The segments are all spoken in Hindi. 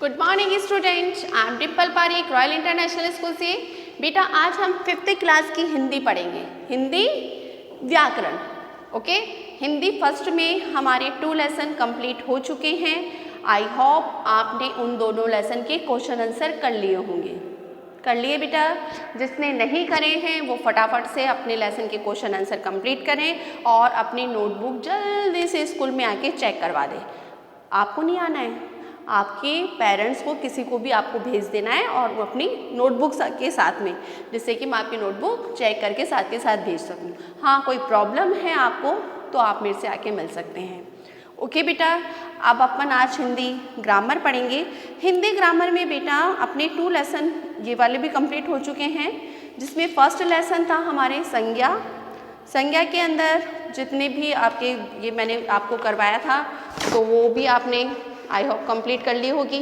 Good morning students, I am Dimple Parekh, royal international school से। बेटा आज हम 5th क्लास की हिंदी पढ़ेंगे, हिंदी व्याकरण। ओके, हिंदी फर्स्ट में हमारे 2 लेसन कंप्लीट हो चुके हैं। आई होप आपने उन दोनों लेसन के क्वेश्चन आंसर कर लिए होंगे। कर लिए बेटा? जिसने नहीं करे हैं वो फटाफट से अपने लेसन के क्वेश्चन आंसर कंप्लीट करें और अपनी नोटबुक जल्दी से स्कूल में आके चेक करवा दें। आपको नहीं आना है, आपके पेरेंट्स को, किसी को भी आपको भेज देना है और वो अपनी नोटबुक के साथ में, जिससे कि मैं आपकी नोटबुक चेक करके साथ के साथ भेज सकूं। हाँ, कोई प्रॉब्लम है आपको तो आप मेरे से आके मिल सकते हैं। ओके बेटा, अब अपन आज हिंदी ग्रामर पढ़ेंगे। हिंदी ग्रामर में बेटा अपने 2 लेसन ये वाले भी कंप्लीट हो चुके हैं, जिसमें फर्स्ट लेसन था हमारे संज्ञा। संज्ञा के अंदर जितने भी आपके ये मैंने आपको करवाया था तो वो भी आपने आई होप कंप्लीट कर ली होगी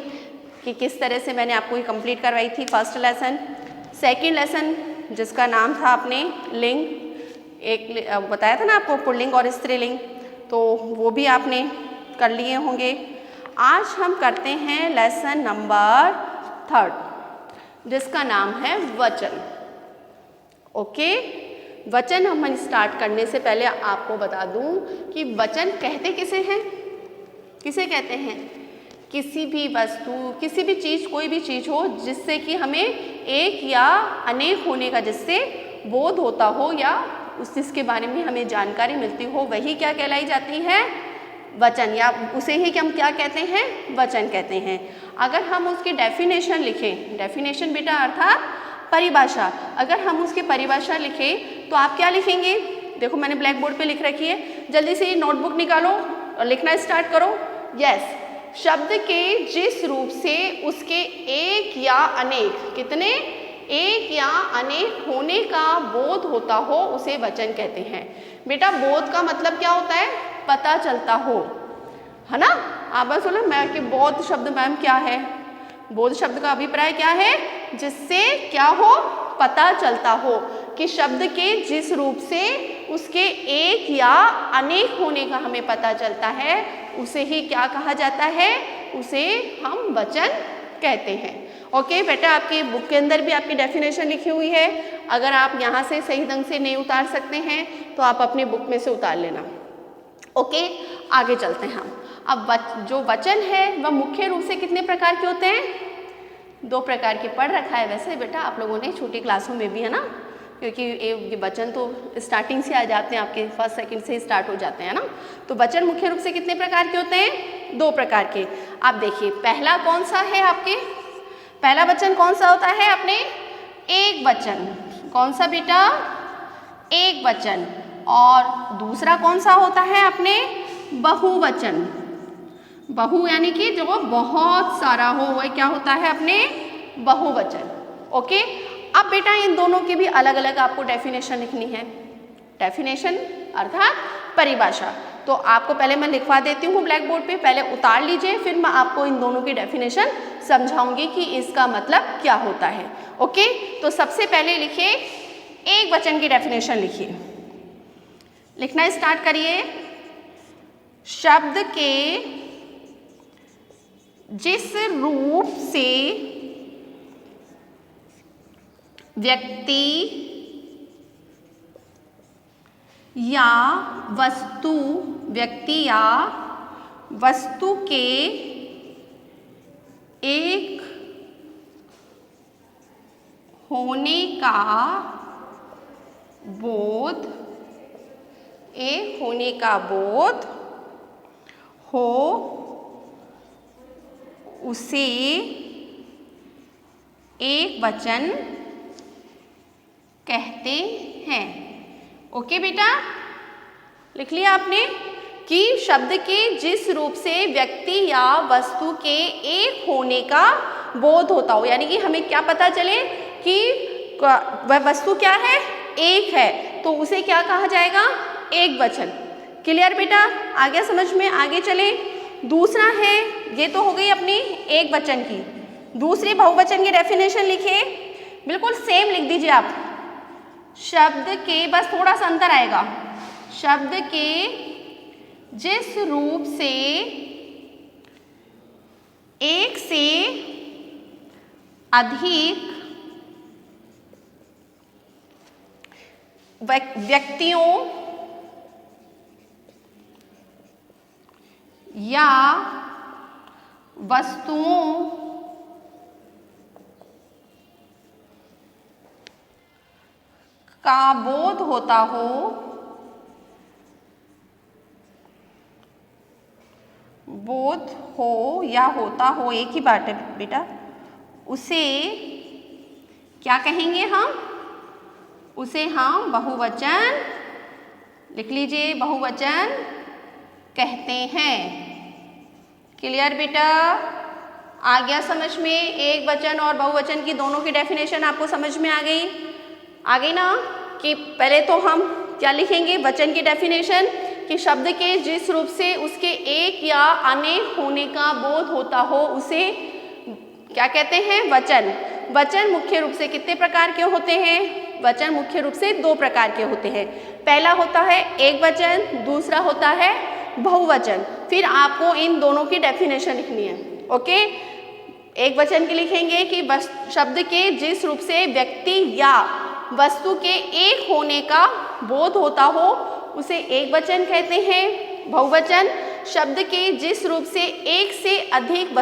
कि किस तरह से मैंने आपको ये कंप्लीट करवाई थी फर्स्ट लेसन। सेकंड लेसन जिसका नाम था अपने लिंग, एक बताया था ना आपको पुल्लिंग और स्त्रीलिंग, तो वो भी आपने कर लिए होंगे। आज हम करते हैं लेसन नंबर 3 जिसका नाम है वचन। ओके, वचन हम स्टार्ट करने से पहले आपको बता दूं कि वचन कहते किसे हैं? किसे कहते हैं? किसी भी वस्तु, किसी भी चीज़, कोई भी चीज़ हो जिससे कि हमें एक या अनेक होने का जिससे बोध होता हो या उस चीज़ के बारे में हमें जानकारी मिलती हो, वही क्या कहलाई जाती है? वचन, या उसे ही हम क्या कहते हैं? वचन कहते हैं। अगर हम उसकी डेफिनेशन लिखें, डेफिनेशन बेटा अर्थात परिभाषा, अगर हम उसकी परिभाषा लिखें तो आप क्या लिखेंगे? देखो मैंने ब्लैक बोर्ड पे लिख रखी है, जल्दी से नोटबुक निकालो और लिखना स्टार्ट करो। यस, शब्द के जिस रूप से उसके एक या अनेक, कितने? एक या अनेक होने का बोध होता हो उसे वचन कहते हैं। बेटा बोध का मतलब क्या होता है? पता चलता हो, है ना? आप बस बोलो मैं कि बोध शब्द मैम क्या है? बोध शब्द का अभिप्राय क्या है? जिससे क्या हो? पता चलता हो, कि शब्द के जिस रूप से उसके एक या अनेक होने का हमें पता चलता है उसे ही क्या कहा जाता है? उसे हम वचन कहते हैं। ओके बेटा, आपकी बुक के अंदर भी आपकी डेफिनेशन लिखी हुई है। अगर आप यहाँ से सही ढंग से नहीं उतार सकते हैं तो आप अपनी बुक में से उतार लेना। ओके, आगे चलते हैं हम। अब जो वचन है वह मुख्य रूप से कितने प्रकार के होते हैं? 2 प्रकार के पढ़ रखा है वैसे बेटा आप लोगों ने छोटी क्लासों में भी, है ना? क्योंकि ये वचन तो स्टार्टिंग से आ जाते हैं, आपके फर्स्ट सेकंड से ही स्टार्ट हो जाते हैं ना। तो वचन मुख्य रूप से कितने प्रकार के होते हैं? 2 प्रकार के। आप देखिए पहला कौन सा है आपके? पहला वचन कौन सा होता है अपने? एक वचन। कौन सा बेटा? एक वचन। और दूसरा कौन सा होता है अपने? बहुवचन। बहु यानी कि जो बहुत सारा हो वह क्या होता है अपने? बहुवचन। ओके, अब बेटा इन दोनों की भी अलग अलग आपको डेफिनेशन लिखनी है। डेफिनेशन अर्थात परिभाषा। तो आपको पहले मैं लिखवा देती हूँ ब्लैक बोर्ड पे, पहले उतार लीजिए, फिर मैं आपको इन दोनों की डेफिनेशन समझाऊंगी कि इसका मतलब क्या होता है। ओके, तो सबसे पहले लिखिए एक वचन की डेफिनेशन लिखिए, लिखना स्टार्ट करिए। शब्द के जिस रूप से व्यक्ति या वस्तु, व्यक्ति या वस्तु के एक होने का बोध, एक होने का बोध हो उसे एक वचन कहते हैं। ओके बेटा, लिख लिया आपने कि शब्द के जिस रूप से व्यक्ति या वस्तु के एक होने का बोध होता हो, यानी कि हमें क्या पता चले कि वह वस्तु क्या है? एक है, तो उसे क्या कहा जाएगा? एक वचन। क्लियर बेटा? आ गया समझ में? आगे चले। दूसरा है, ये तो हो गई अपनी एक वचन की। दूसरी बहुवचन की डेफिनेशन लिखिए, बिल्कुल सेम लिख दीजिए आप। शब्द के, बस थोड़ा सा अंतर आएगा, शब्द के जिस रूप से एक से अधिक व्यक्तियों या वस्तुओं का बोध होता हो, या होता हो, एक ही बात है बेटा, उसे क्या कहेंगे हम? उसे हम बहुवचन, लिख लीजिए, बहुवचन कहते हैं। क्लियर बेटा? आ गया समझ में? एक वचन और बहुवचन की दोनों की डेफिनेशन आपको समझ में आ गई ना? कि पहले तो हम क्या लिखेंगे? वचन की डेफिनेशन, कि शब्द के जिस रूप से उसके एक या अनेक होने का बोध होता हो उसे क्या कहते हैं? वचन। वचन मुख्य रूप से कितने प्रकार के होते हैं? वचन मुख्य रूप से दो प्रकार के होते हैं। पहला होता है एक वचन, दूसरा होता है बहुवचन। फिर आपको इन दोनों की डेफिनेशन लिखनी है। ओके, एक वचन की लिखेंगे कि शब्द के जिस रूप से व्यक्ति या वस्तु के एक होने का बोध होता हो उसे एक वचन कहते हैं। बहुवचन, शब्द के जिस रूप से एक से अधिक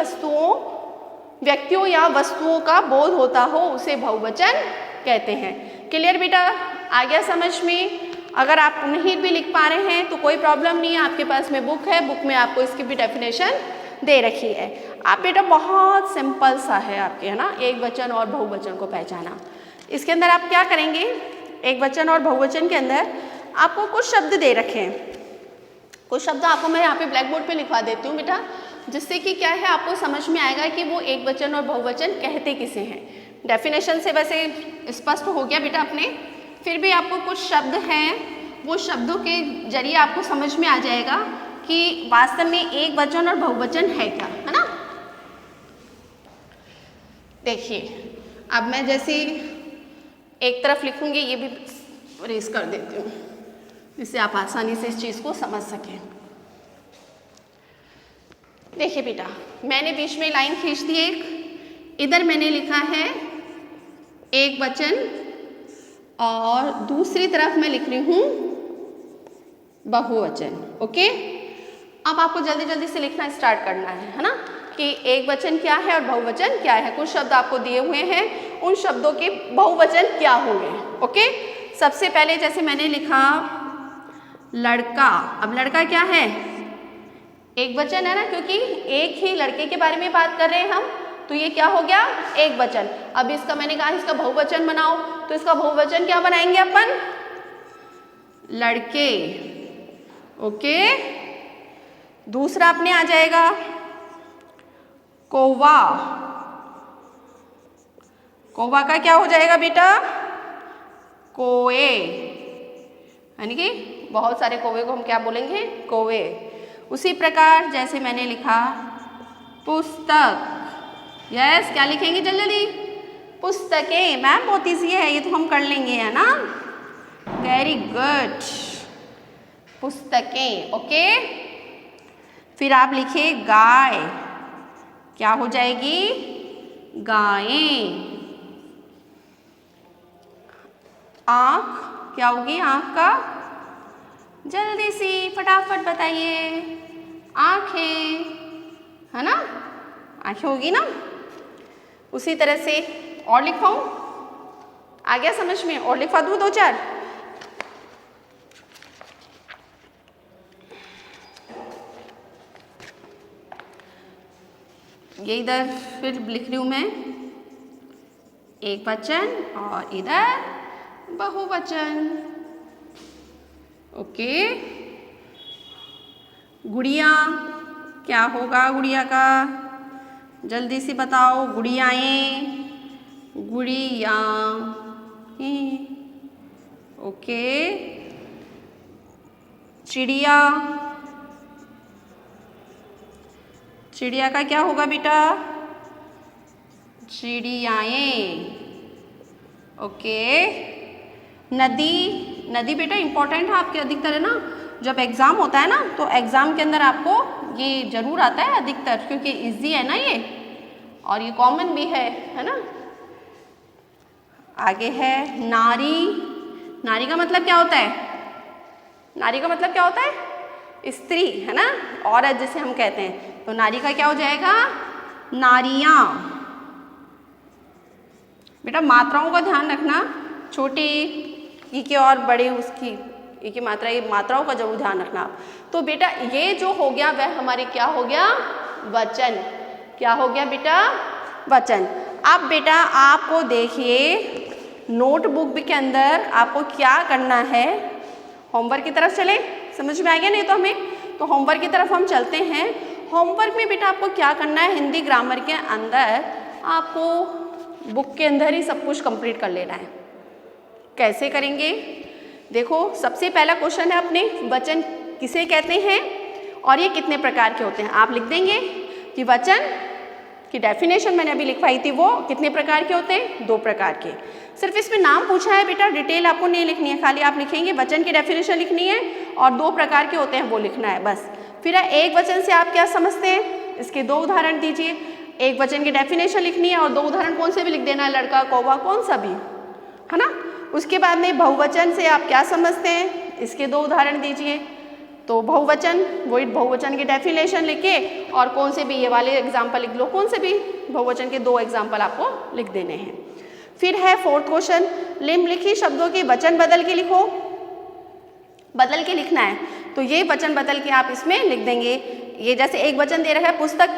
व्यक्तियों या वस्तुओं का बोध होता हो उसे बहुवचन कहते हैं। क्लियर बेटा? आ गया समझ में? अगर आप नहीं भी लिख पा रहे हैं तो कोई प्रॉब्लम नहीं है, आपके पास में बुक है, बुक में आपको इसकी भी डेफिनेशन दे रखी है। आप बेटा बहुत सिंपल सा है आपके, है ना, एक वचन और बहुवचन को पहचाना। इसके अंदर आप क्या करेंगे? एक वचन और बहुवचन के अंदर आपको कुछ शब्द दे रखे हैं। कुछ शब्द आपको मैं यहाँ पे ब्लैक बोर्ड पे लिखवा देती हूँ बेटा, जिससे कि क्या है आपको समझ में आएगा कि वो एक वचन और बहुवचन कहते किसे हैं। डेफिनेशन से वैसे स्पष्ट हो गया बेटा अपने, फिर भी आपको कुछ शब्द हैं, वो शब्दों के जरिए आपको समझ में आ जाएगा कि वास्तव में एक वचन और बहुवचन है क्या, है ना। देखिए, अब मैं जैसे एक तरफ लिखूंगी, ये भी रेस कर देती हूँ जिससे आप आसानी से इस चीज़ को समझ सकें। देखिए बेटा, मैंने बीच में लाइन खींच दी एक, इधर मैंने लिखा है एक वचन और दूसरी तरफ मैं लिख रही हूँ बहुवचन। ओके, अब आपको जल्दी जल्दी से लिखना स्टार्ट करना है ना, कि एक वचन क्या है और बहुवचन क्या है। कुछ शब्द आपको दिए हुए हैं, उन शब्दों के बहुवचन क्या होंगे। ओके, सबसे पहले जैसे मैंने लिखा लड़का। अब लड़का क्या है? एक वचन है ना, क्योंकि एक ही लड़के के बारे में बात कर रहे हैं हम, तो ये क्या हो गया? एक वचन। अब इसका मैंने कहा इसका बहुवचन बनाओ, तो इसका बहुवचन क्या बनाएंगे अपन? लड़के। ओके, दूसरा अपने आ जाएगा कौवा। कौवा का क्या हो जाएगा बेटा? कोए, यानी कि बहुत सारे कौवे को हम क्या बोलेंगे? कौवे। उसी प्रकार जैसे मैंने लिखा पुस्तक। यस, क्या लिखेंगे जल्दी जल्दी? पुस्तकें। मैम बहुत ईजी है, ये तो हम कर लेंगे, है ना। वेरी गुड, पुस्तकें। ओके, फिर आप लिखिए गाय। क्या हो जाएगी? गायें। आँख क्या होगी? आँख का जल्दी सी फटाफट बताइए। आँखें, है ना, आँखें होगी ना। उसी तरह से और लिखवाऊँ? आ गया समझ में? और लिखवा दूँ दो चार? ये इधर फिर लिख रही हूँ मैं एक वचन और इधर बहुवचन। ओके, गुड़िया। क्या होगा गुड़िया का? जल्दी से बताओ। गुड़ियाएँ, गुड़िया। ओके, चिड़िया। चिड़िया का क्या होगा बेटा? चिड़ियाएँ। ओके, नदी। नदी बेटा इंपॉर्टेंट है आपके अधिकतर, है ना। जब एग्ज़ाम होता है ना तो एग्ज़ाम के अंदर आपको ये जरूर आता है अधिकतर, क्योंकि इजी है ना ये। और ये कॉमन भी है ना। आगे है नारी। नारी का मतलब क्या होता है? नारी का मतलब क्या होता है? स्त्री, है ना, औरत जिसे हम कहते हैं। तो नारी का क्या हो जाएगा? नारियां। बेटा मात्राओं का ध्यान रखना, छोटी ई के और बड़े उसकी ई की मात्रा, ये मात्राओं का जरूर ध्यान रखना आप। तो बेटा ये जो हो गया वह हमारे क्या हो गया? वचन। क्या हो गया बेटा? वचन। अब बेटा आपको देखिए नोटबुक के अंदर आपको क्या करना है, होमवर्क की तरफ चलें। समझ में आ गया नहीं तो हमें? तो होमवर्क की तरफ हम चलते हैं। होमवर्क में बेटा आपको क्या करना है, हिंदी ग्रामर के अंदर आपको बुक के अंदर ही सब कुछ कंप्लीट कर लेना है। कैसे करेंगे? देखो सबसे पहला क्वेश्चन है अपने, वचन किसे कहते हैं और ये कितने प्रकार के होते हैं। आप लिख देंगे कि वचन की डेफिनेशन मैंने अभी लिखवाई थी, वो कितने प्रकार के होते हैं? 2 प्रकार के। सिर्फ इसमें नाम पूछा है बेटा, डिटेल आपको नहीं लिखनी है, खाली आप लिखेंगे वचन की डेफिनेशन लिखनी है और 2 प्रकार के होते हैं वो लिखना है बस। फिर एक वचन से आप क्या समझते हैं, इसके 2 उदाहरण दीजिए। एक वचन की डेफिनेशन लिखनी है और 2 उदाहरण कौन से भी लिख देना है, लड़का कौवा कौन सा भी, है ना। उसके बाद में बहुवचन से आप क्या समझते हैं, इसके 2 उदाहरण दीजिए। तो बहुवचन, वही बहुवचन की डेफिनेशन लिखे और कौन से भी ये वाले एग्जाम्पल लिख लो, कौन से भी बहुवचन के 2 एग्जाम्पल आपको लिख देने हैं। फिर है 4th क्वेश्चन, निम्नलिखित शब्दों के वचन बदल के लिखो। बदल के लिखना है तो ये वचन बदल के आप इसमें लिख देंगे। ये जैसे एक वचन दे रखा है पुस्तक,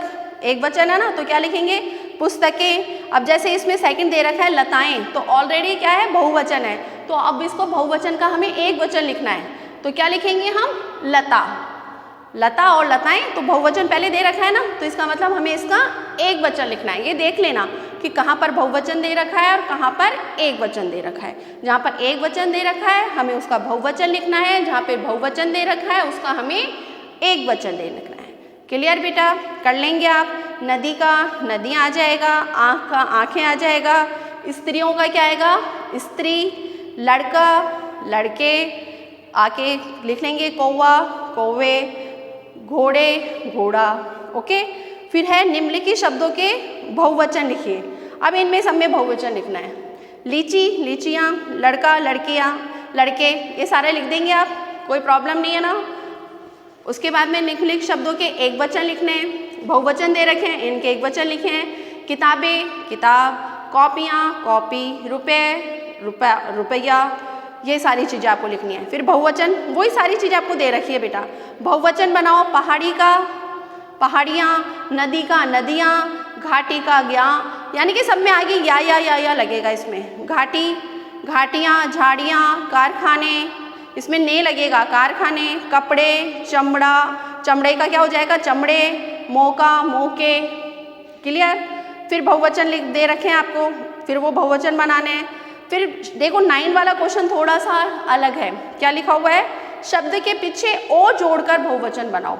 एक वचन है ना, तो क्या लिखेंगे? पुस्तकें। अब जैसे इसमें सेकंड दे रखा है लताएं, तो ऑलरेडी क्या है? बहुवचन है। तो अब इसको बहुवचन का हमें एक वचन लिखना है, तो क्या लिखेंगे हम? लता। लता और लताएं, तो बहुवचन पहले दे रखा है ना, तो इसका मतलब हमें इसका एक वचन लिखना है। ये देख लेना कि कहाँ पर बहुवचन दे रखा है और कहाँ पर एक वचन दे रखा है। जहाँ पर एक वचन दे रखा है हमें उसका बहुवचन लिखना है, जहाँ पे बहुवचन दे रखा है उसका हमें एक वचन दे लिखना है। क्लियर बेटा? कर लेंगे आप। नदी का नदियाँ आ जाएगा, आँख का आँखें आ जाएगा, स्त्रियों का क्या आएगा? स्त्री, लड़का लड़के, आके लिख लेंगे कौवा कौवे, घोड़े घोड़ा। ओके। फिर है निम्नलिखित शब्दों के बहुवचन लिखिए। अब इनमें सब में बहुवचन लिखना है। लीची लीचियाँ, लड़का लड़कियाँ लड़के, ये सारे लिख देंगे आप, कोई प्रॉब्लम नहीं है ना। उसके बाद में निम्नलिखित शब्दों के एक वचन लिखने हैं, बहुवचन दे रखे हैं, इनके एक वचन लिखे हैं। किताबें किताब, कॉपियाँ कॉपी, रुपए रुपया, ये सारी चीज़ें आपको लिखनी है। फिर बहुवचन, वही सारी चीज़ आपको दे रखी है बेटा। बहुवचन बनाओ, पहाड़ी का पहाड़ियाँ, नदी का नदियाँ, घाटी का ज्ञा, यानी कि सब में आगे या लगेगा इसमें। घाटी घाटियाँ, झाड़ियाँ, कारखाने, इसमें ने लगेगा, कारखाने, कपड़े, चमड़ा, चमड़े का क्या हो जाएगा? चमड़े, मौका मौके। क्लियर? फिर बहुवचन लिख दे रखे हैं आपको, फिर वो बहुवचन बनाने हैं। फिर देखो 9 वाला क्वेश्चन थोड़ा सा अलग है। क्या लिखा हुआ है? शब्द के पीछे ओ जोड़कर बहुवचन बनाओ।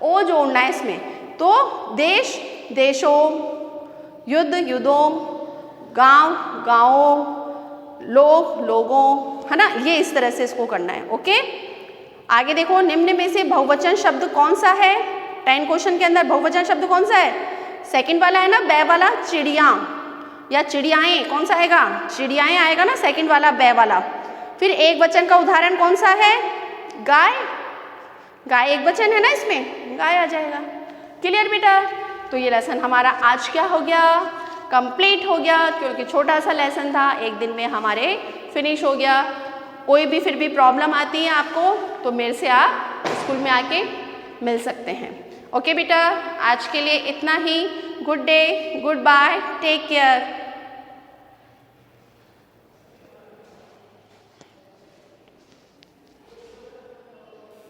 ओ जोड़ना है इसमें। तो देश देशों, युद्ध युद्धों, गांव गांवों, लोग लोगों, है ना, ये इस तरह से इसको करना है। ओके। आगे देखो निम्न में से बहुवचन शब्द कौन सा है? 10 क्वेश्चन के अंदर बहुवचन शब्द कौन सा है? सेकंड वाला है ना, बै वाला, चिड़िया या चिड़ियाएँ, कौन सा आएगा? चिड़ियाएँ आएगा ना सेकंड वाला, बै वाला। फिर एक वचन का उदाहरण कौन सा है? गाय। गाय एक वचन है ना, इसमें गाय आ जाएगा। क्लियर बेटा? तो ये लेसन हमारा आज क्या हो गया? कंप्लीट हो गया, क्योंकि छोटा सा लेसन था, एक दिन में हमारे फिनिश हो गया। कोई भी फिर भी प्रॉब्लम आती है आपको तो मेरे से आप स्कूल में आके मिल सकते हैं। ओके बेटा, आज के लिए इतना ही। Good day, goodbye, take care.